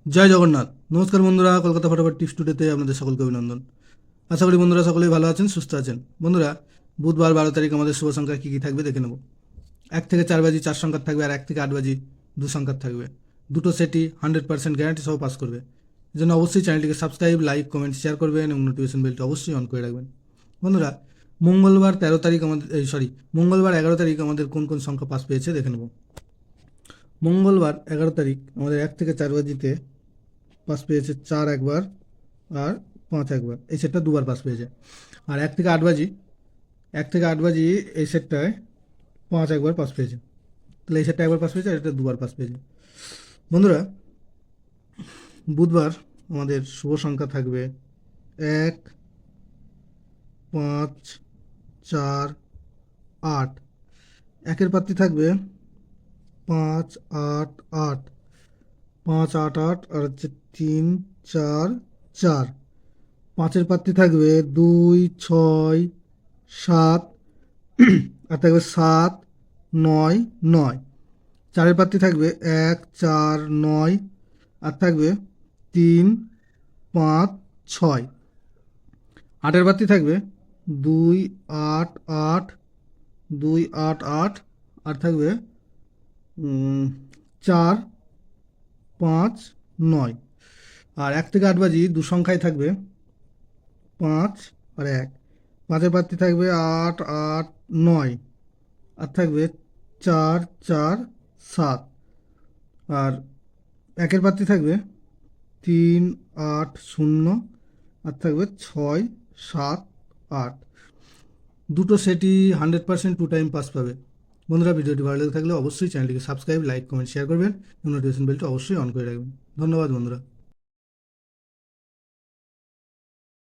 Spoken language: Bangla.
জয় জগন্নাথ। নমস্কার বন্ধুরা, কলকাতা ফটাফট টিপস টুডেতে আপনাদের সকলকে অভিনন্দন। আশা করি বন্ধুরা সকলেই ভালো আছেন, সুস্থ আছেন। বন্ধুরা, বুধবার 12 তারিখ আমাদের শুভ সংখ্যা কী কী থাকবে দেখে নেব। 1 থেকে 4 বাজি 4 সংখ্যার থাকবে, আর 1 থেকে 8 বাজি 2 সংখ্যার থাকবে। দুটো সেটই 100% গ্যারান্টি সহ পাস করবে। এই জন্য অবশ্যই চ্যানেলটিকে সাবস্ক্রাইব, লাইক, কমেন্ট, শেয়ার করবেন এবং নোটিফিকেশন বেলটি অবশ্যই অন করে রাখবেন। বন্ধুরা, মঙ্গলবার 13 তারিখ আমাদের মঙ্গলবার 11 তারিখ আমাদের কোন কোন সংখ্যা পাস পেয়েছে দেখে নেব। মঙ্গলবার 11 তারিখ আমাদের 1 থেকে 4 বাজিতে পাস পেয়েছে 4 একবার আর 5 একবার। এই সেটটা দুবার পাস পেয়েছে। আর 1 থেকে 8 বাজি এই সেটটায় 5 একবার পাস পেয়েছে। তাহলে এই সেটটা একবার পাস পেয়েছে আর এটা দুবার পাস পেয়েছে। বন্ধুরা, বুধবার আমাদের শুভ সংখ্যা থাকবে 1, 5, 4, 8। একের পাত্রী থাকবে 5, 8, 8, 5, 8, 8 আর হচ্ছে 3, 4, 4। পাঁচের পাত্রী থাকবে 2, 6, 7 আর থাকবে 7, 9, 9। চারের পাত্রী থাকবে 1, 4, 9 আর থাকবে 3, 5, 6। আটের পাত্রী থাকবে 2, 8, 8, 2, 8, 8 আর থাকবে 4, 5, 9। আর 1 থেকে 8 বাজি দু সংখ্যায় থাকবে 5 আর 1। পাঁচের পাত্রী থাকবে 8, 8, 9 আর থাকবে 4, 4, 7। আর একের পাত্রী থাকবে 3, 8, 0 আর থাকবে 6, 7, 8। দুটো সেটই 100% 2 টাইম পাস পাবে। বন্ধুরা, ভিডিওটি ভালো লেগে থাকলে অবশ্যই চ্যানেলটিকে সাবস্ক্রাইব, লাইক, কমেন্ট, শেয়ার করবেন এবং নোটিফিকেশন বেলটি অবশ্যই অন করে রাখবেন। ধন্যবাদ বন্ধুরা।